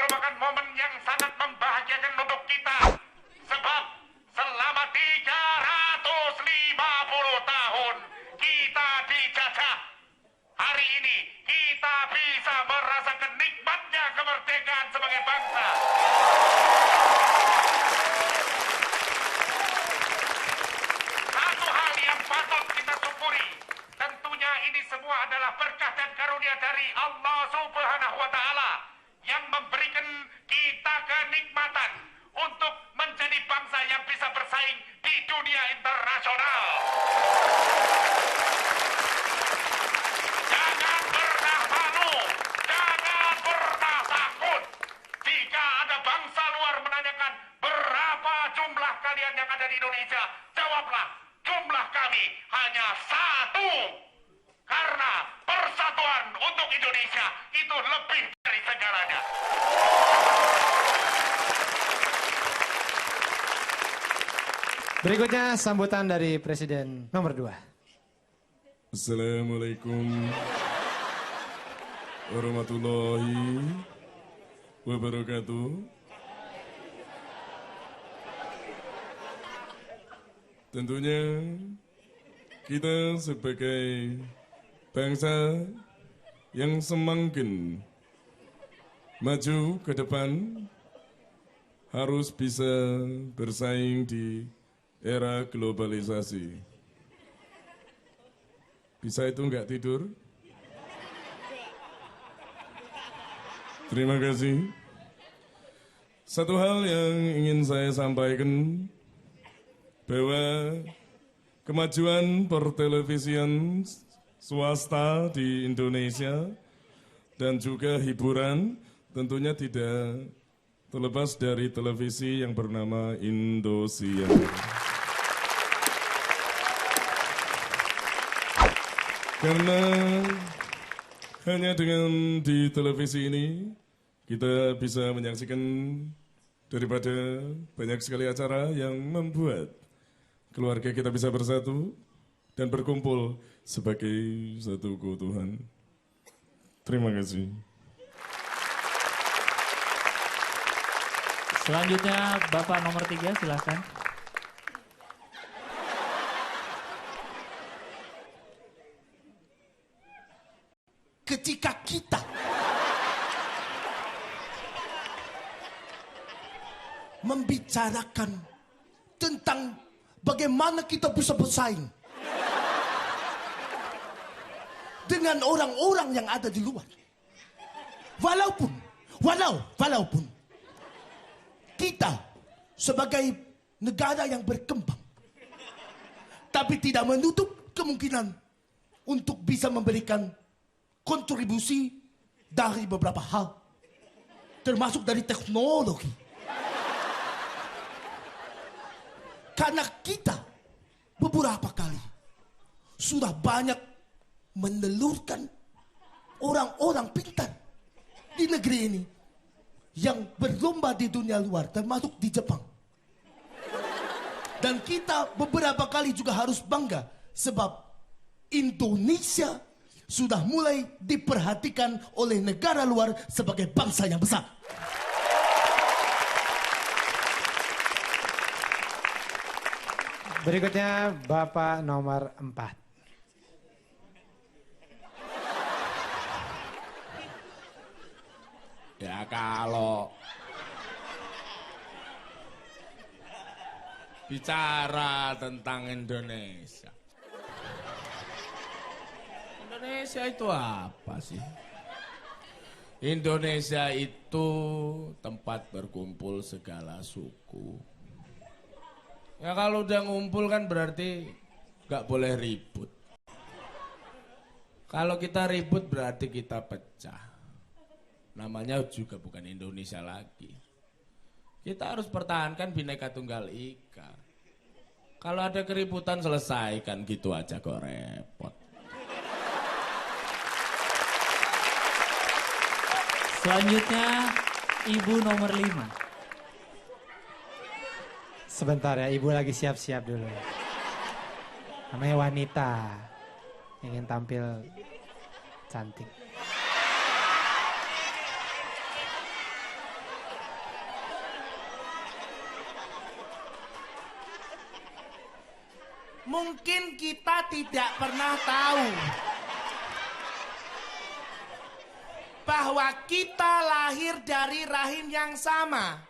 merupakan momen yang sangat membahagiakan untuk kita. Sebab selama 350 tahun kita dijajah. Hari ini kita bisa merasakan nikmatnya kemerdekaan sebagai bangsa. Satu hal yang patut kita syukuri, tentunya ini semua adalah berkah dan karunia dari Allah Subhanahu wa Ta'ala yang memberikan kita kenikmatan untuk menjadi bangsa yang bisa bersaing di dunia internasional. Jangan pernah malu, jangan pernah takut. Jika ada bangsa luar menanyakan berapa jumlah kalian yang ada di Indonesia, jawablah, jumlah kami hanya satu. Karena persatuan untuk Indonesia itu lebih dari segalanya. Berikutnya sambutan dari Presiden nomor 2. Assalamualaikum warahmatullahi wabarakatuh. Tentunya kita sebagai bangsa yang semakin maju ke depan harus bisa bersaing di era globalisasi. Bisa itu nggak tidur? Terima kasih. Satu hal yang ingin saya sampaikan, bahwa kemajuan pertelevisian swasta di Indonesia dan juga hiburan tentunya tidak terlepas dari televisi yang bernama Indosiar. Karena hanya dengan di televisi ini kita bisa menyaksikan daripada banyak sekali acara yang membuat keluarga kita bisa bersatu dan berkumpul sebagai satu keutuhan. Terima kasih. Selanjutnya Bapak nomor 3, silakan. Ketika kita membicarakan tentang bagaimana kita bisa bersaing dengan orang-orang yang ada di luar, walaupun kita sebagai negara yang berkembang, tapi tidak menutup kemungkinan untuk bisa memberikan kontribusi dari beberapa hal, termasuk dari teknologi. Karena kita beberapa kali sudah banyak menelurkan orang-orang pintar di negeri ini yang berlomba di dunia luar, termasuk di Jepang. Dan kita beberapa kali juga harus bangga sebab Indonesia sudah mulai diperhatikan oleh negara luar sebagai bangsa yang besar. Berikutnya Bapak nomor 4. Ya kalau bicara tentang Indonesia. Indonesia itu apa sih? Indonesia itu tempat berkumpul segala suku. Ya kalau udah ngumpul kan berarti gak boleh ribut. Kalau kita ribut berarti kita pecah. Namanya juga bukan Indonesia lagi. Kita harus pertahankan Bhinneka Tunggal Ika. Kalau ada keributan selesaikan gitu aja kok repot. Selanjutnya Ibu nomor 5. Sebentar ya, Ibu lagi siap-siap dulu. Namanya wanita, ingin tampil cantik. Mungkin kita tidak pernah tahu bahwa kita lahir dari rahim yang sama.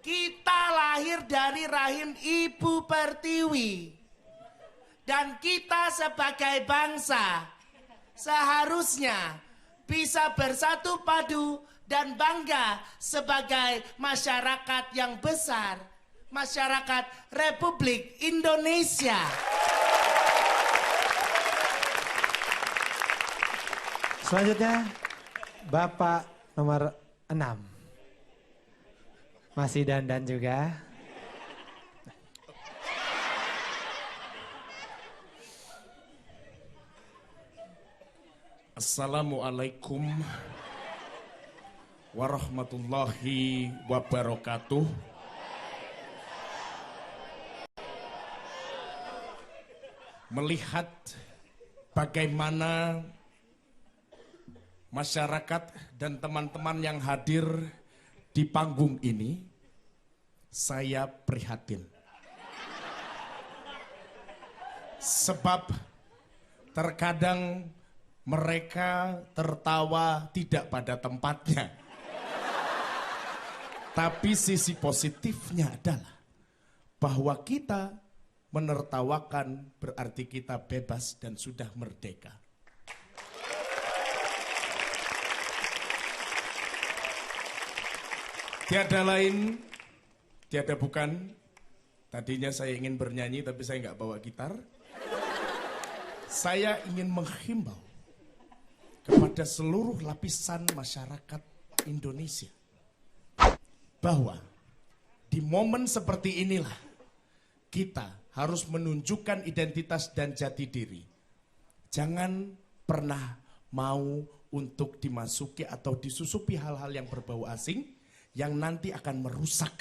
Kita lahir dari rahim Ibu Pertiwi. Dan kita sebagai bangsa seharusnya bisa bersatu padu dan bangga sebagai masyarakat yang besar, masyarakat Republik Indonesia. Selanjutnya, Bapak nomor 6. Masih dandan juga. Assalamualaikum warahmatullahi wabarakatuh. Melihat bagaimana masyarakat dan teman-teman yang hadir di panggung ini, saya prihatin. Sebab terkadang mereka tertawa tidak pada tempatnya. Tapi sisi positifnya adalah bahwa kita menertawakan berarti kita bebas dan sudah merdeka. Tiada lain, tiada bukan. Tadinya saya ingin bernyanyi tapi saya nggak bawa gitar. Saya ingin menghimbau kepada seluruh lapisan masyarakat Indonesia bahwa di momen seperti inilah kita harus menunjukkan identitas dan jati diri. Jangan pernah mau untuk dimasuki atau disusupi hal-hal yang berbau asing yang nanti akan merusak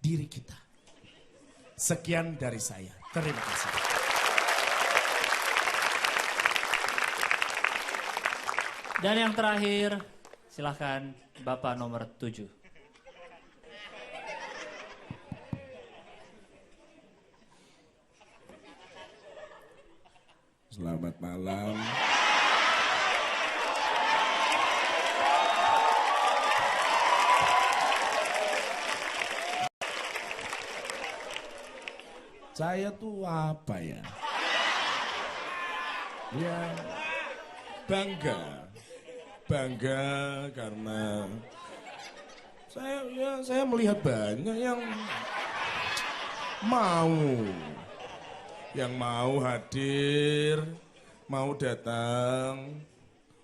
diri kita. Sekian dari saya. Terima kasih. Dan yang terakhir, silahkan Bapak nomor 7. Selamat malam. Saya tuh apa ya? Ya, bangga karena saya melihat banyak yang mau hadir, mau datang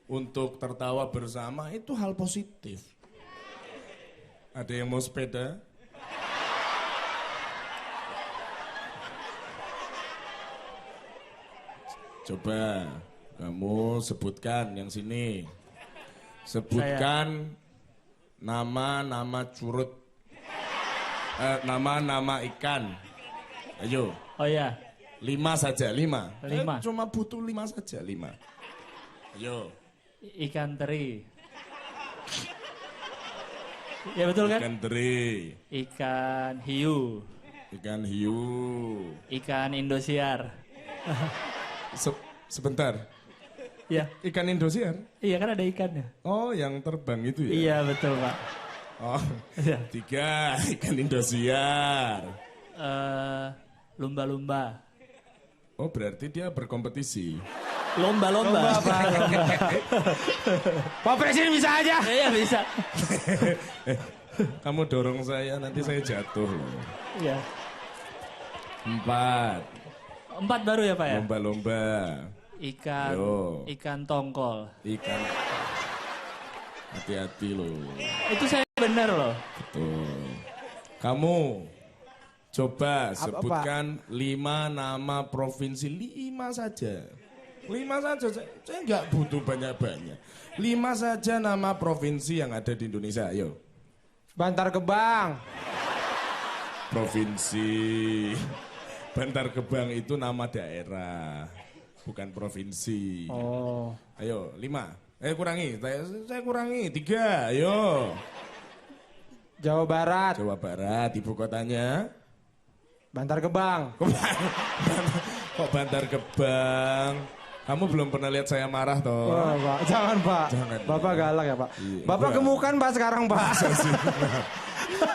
untuk tertawa bersama, itu hal positif. Ada yang mau sepeda? Coba kamu sebutkan yang sini. Sebutkan nama-nama curut. Nama-nama ikan. Ayo. Oh ya, 5 saja, 5. 5. Cuma butuh 5 saja, 5. Ayo. Ikan teri. Ya betul kan? Ikan teri. Ikan hiu. Ikan hiu. Ikan Indosiar. Sebentar. Ya, Ikan Indosiar? iya kan ada ikannya. Oh, yang terbang itu ya? Iya betul Pak. Oh, Iya. 3 ikan Indosiar. Lumba-lumba. Oh, berarti dia berkompetisi. Lomba-lomba. Pak Presiden bisa aja. Iya bisa. Kamu dorong saya, nanti saya jatuh loh. Iya. 4. 4 baru ya Pak ya? Lomba-lomba. Ikan, Yo. ikan tongkol. Ikan. Hati-hati loh. Itu saya benar loh. Tuh. Kamu coba Apa, sebutkan 5 nama provinsi. 5 saja. 5 saja. Saya nggak butuh banyak-banyak. 5 saja nama provinsi yang ada di Indonesia. Ayo. Bantar Gebang. Provinsi. Bantar Gebang itu nama daerah, bukan provinsi. Oh. Ayo, 5. Kurangi. Saya kurangi. 3. Ayo. Jawa Barat. Jawa Barat, ibu kotanya. Bantar Gebang. Kok Bantar Gebang? Kamu belum pernah lihat saya marah toh? Wah, Pak. Jangan, Pak. Jangan. Bapak galak ya, Pak. Iya, Bapak gua- gemukan, Pak, sekarang, Pak.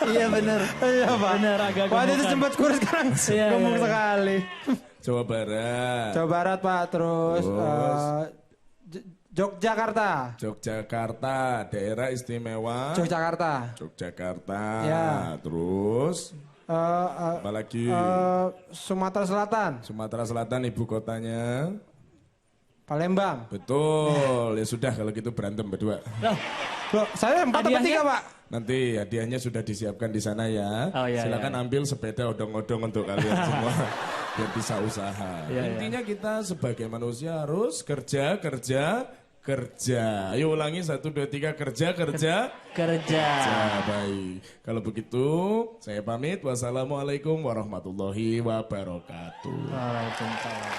Iya bener. Iya, Pak. Bener, agak Waktu itu gemukan. sempat kurus, sekarang Iya, gemuk iya. sekali. Jawa Barat. Jawa Barat, Pak. Terus, Terus. Yogyakarta. Yogyakarta, daerah istimewa. Yogyakarta. Yogyakarta. Ya. Terus apa lagi? Sumatera Selatan. Sumatera Selatan ibu kotanya. Palembang. Betul. Ya sudah kalau gitu berantem berdua. Loh, saya 4 atau Hadiahnya? 3, Pak? Nanti hadiahnya sudah disiapkan di sana ya. Oh, iya, Silakan iya. ambil sepeda odong-odong untuk kalian semua biar bisa usaha. Iya, Intinya kita sebagai manusia harus kerja. Ayo ulangi 1 2 3 kerja. Kerja. Ya, baik. Kalau begitu saya pamit. Wassalamualaikum warahmatullahi wabarakatuh. Waalaikumsalam.